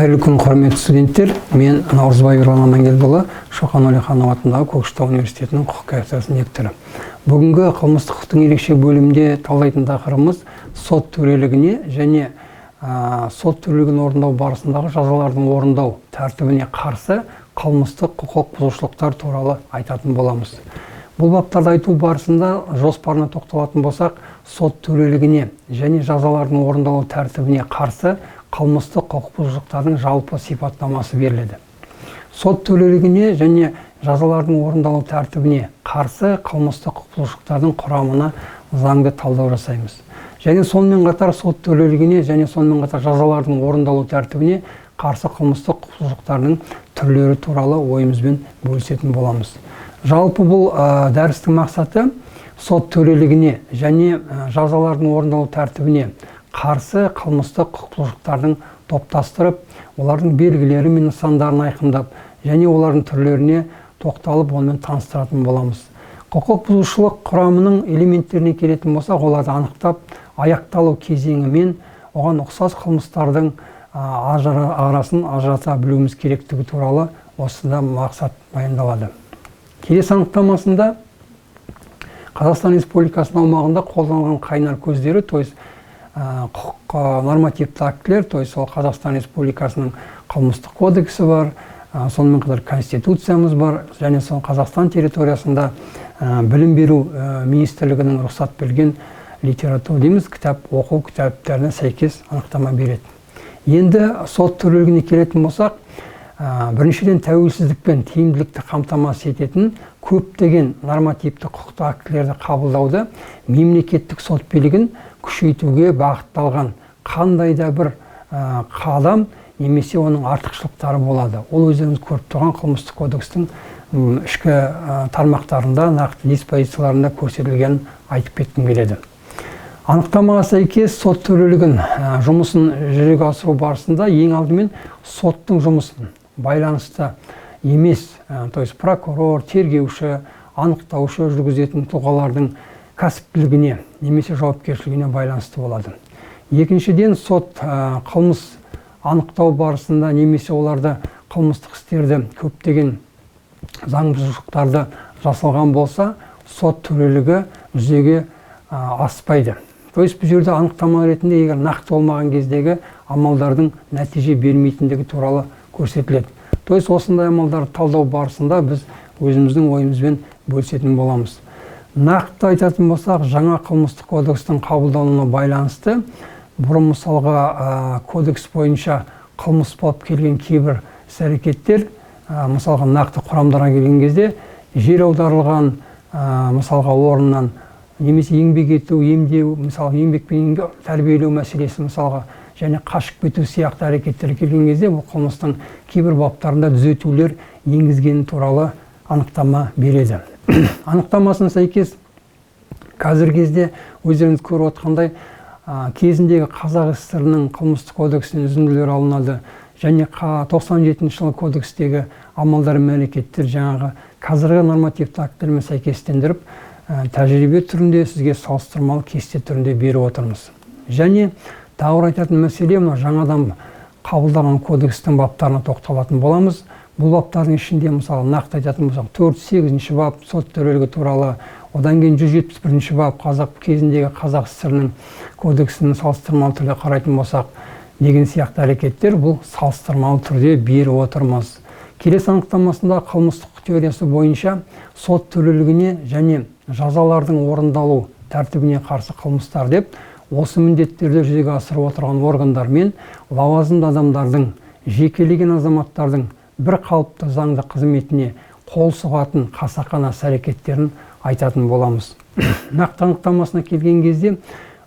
Қайырлы күн, құрметті студенттер. Мен Наурызбай Ерлан Амангелдіұлы, Шоқан Уәлиханов атындағы Көкшетау университетінің құқық кафедрасының лекторы. Бүгінгі қылмыстық құқықтың ерекше бөлімінде талқылайтын тақырыбымыз сот төрелігіне және сот төрелігін орындау барысындағы жазалардың орындау тәртібіне қарсы қылмыстық құқық бұзушылықтар туралы айтатын боламыз. Бұл баптарды айту барысында жоспарына тоқталатын болсақ, сот төрелігіне және жазалардың орындалу тәртібіне қарсы қылмыстық құқық бұзушылықтардың жалпы сипаттамасы беріледі. Сот төрелігіне және жазалардың орындалу тәртібіне қарсы қылмыстық құқық бұзушылықтардың құрамына заңды талдау жасаймыз. Және сонымен қатар сот төрелігіне және сонымен қатар жазалардың орындалу тәртібіне қарсы қылмыстық құқық бұзушылықтардың түрлері туралы ойымызбен бөлісетін боламыз. Жалпы бұл дәрістің мақсаты сот төрелігіне және жазалардың орындалу тәртібіне қарсы қылмыстық құқық бұзушылықтардың топтастырып, олардың белгілері мен нысандарын айқындап, және олардың түрлеріне тоқталып, онымен таныстыратын боламыз. Құқық бұзушылық құрамының элементтеріне келетін болсақ, оларды анықтап, аяқталу кезеңі мен оған ұқсас қылмыстардың арасын ажырата білуіміз керектігі туралы осында мақсат баяндалады. Келесі анықтамасында Қазақстан Республикасының аумағында қолданылған қайнар көздері, то есть құқық нормативті актілер, то есть ол Қазақстан Республикасының қылмыстық кодексі бар, сонымен қатар конституциямыз бар, және сол Қазақстан территориясында білім беру министрлігінің рұқсат берген литература дейміз, кітап оқу кітаптарына сәйкес анықтама береді. Енді сот төрелігіне келетін болсақ, біріншіден тәуелсіздік пен тиімділікті қамтамасыз ететін көптеген нормативті құқықтық актілерді қабылдауда мемлекеттік сот билігін күшейтуге бағытталған қандай да бір қадам немесе оның артықшылықтары болады. Ол өздеріңіз көріп тұрған қылмыстық кодекстің ішкі тармақтарында, нақты диспозицияларында көрсетілгенін айтып кеткім келеді. Анықтамаға сәйкес сот төрелігін жұмысын жүзеге асыру барысында ең алдымен соттың жұмысын байланысты емес, то есть прокурор, тергеуші, анықтаушы жүргізетін тұлғалардың кәсіптілігіне немесе жауапкершілігіне байланысты болады. Екіншіден, сот қылмыс анықтау барысында немесе оларды қылмыстық істерді көптеген заң бұзушылықтарды жасалған болса, сот төрелігі жүзеге аспайды. То есть бұл жерде анықтама ретінде егер нақты болмаған кездегі амалдардың нәтиже бермейтіндігі туралы көрсетіледі. То есть осындай амалдарды талдау барысында біз өзіміздің ойымызбен бөлісетін боламыз. Нақты айтатын болсақ, жаңа қылмыстық кодекстің қабылдануына байланысты бұрын мысалға кодекс бойынша қылмыс болып келген кейбір іс-әрекеттер, мысалға нақты құрамдарға келген кезде жер аударылған мысалға орыннан немесе еңбек ету, емдеу, мысалы еңбекпен тәрбиелеу мәселесі мысалға және қашып кету сияқты әрекеттер келген кезде бұл қылмыстың кейбір баптарында түзетулер енгізгені туралы анықтама береді. Анықтамасына сәйкес қазіргі кезде өздеріңіз көріп отқандай кезіндегі Қазақ СССР-ның қылмыстық кодексінен үзінділер алынады және 97 жылы кодекстегі амалдар мен әрекеттер жаңағы қазіргі нормативті актілермен сәйкестендіріп тәжірибе түрінде сізге салыстырмалы кесте түрінде беріп отырмыз. Және тағы айтатын мәселе, жаңадан қабылданған кодекстің баптарына тоқталатын боламыз. Бұл баптардың ішінде мысалы нақты айтатын болсақ, 408-ші бап сот төрелігі туралы, одан кейін 171-ші бап кезіндегі Қазақ СССР-ның кодексінің салыстырмалы түрде қарайтын болсақ деген сияқты әрекеттер бұл салыстырмалы түрде беріп отырмыз. Келесі анықтамасында қылмыстық теориясы бойынша сот төрелігіне және жазалардың орындалу тәртібіне қарсы қылмыстар деп осы міндеттерді жүзеге асырып отырған органдар мен лауазымды адамдардың, жекелеген азаматтардың бір қалыпты заңды қызметіне қол сұғатын қасақана іс-әрекеттерін айтатын боламыз. Нақты анықтамасына келген кезде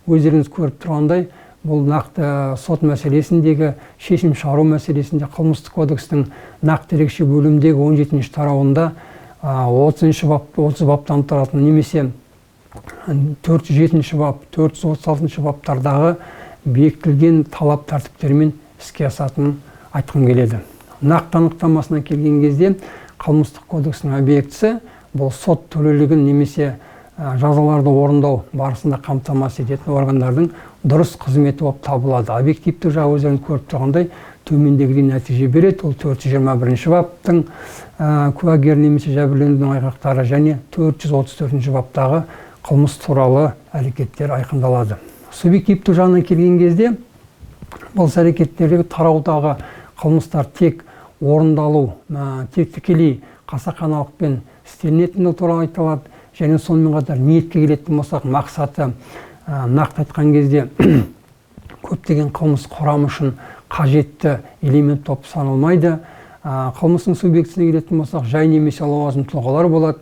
өздеріңіз көріп тұрғандай, бұл нақты сот мәселесіндегі шешім шығару мәселесінде қылмыстық кодекстің нақты ерекше бөлімдегі 17-ші тарауында 30 баптан тұратын немесе 407-ші бап, 436-ші баптардағы бекітілген талап тәртіптермен іске асатынын айтқым келеді. Нақты анықтамасына келген кезде қылмыстық кодексінің объектісі бұл сот төрелігін немесе жазаларды орындау барысында қамтамасыз ететін органдардың дұрыс қызметі болып табылады. Объективті жағы өздеріңіз көріп тұрғандай төмендегідей нәтиже береді. Ол 421 баптың куәгер немесе жәбірленудің айғақтары және 434 баптағы қылмыс туралы әрекеттер айқындалады. Субъективті жағынан келген кезде бұл әрекеттердегі тараудағы қылмыстар тек орындалу, тек тікелей қасақаналықпен істелінетіні туралы айтылады. Және сонымен қатар ниетке келетін болсақ, мақсаты нақты айтқан кезде көптеген қылмыс құрамы үшін қажетті элемент топ саналмайды. Қылмыстың субъектісіне келетін болсақ, жай немесе лауазымды тұлғалар болады.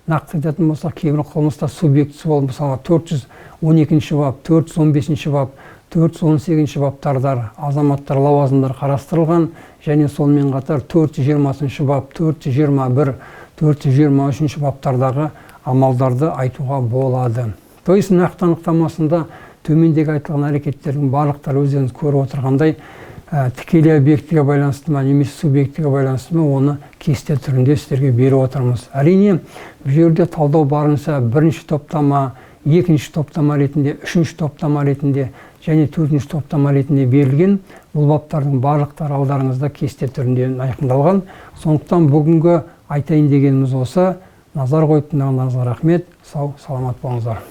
Нақты айтатын болсақ, кейбір қылмыста субъектісі болып, мысалы 412 бап, 415 бап, 418 баптарда азаматтар лауазымдар қарастырылған, және сонымен қатар 420 бап, 421, 423 баптардағы амалдарды айтуға болады. То есть нақты анықтамасында төмендегі айтылған әрекеттердің барлықтары өздеріңіз көріп отырғандай тікелей объектіге байланысты ма немесе субъектіге байланысты ма, оны кесте түрінде сіздерге беріп отырмыз. Әрине, бұл жерде талдау барынша бірінші топтама, екінші топтама ретінде, үшінші топтама ретінде және төртінші топтама ретінде берілген. Бұл баптардың барлықтары алдарыңызда кесте түрінде айқындалған. Сондықтан бүгінгі айтайын дегеніміз осы. Назар қойып тыңдағандарыңызға рахмет. Сау, саламат болыңыздар.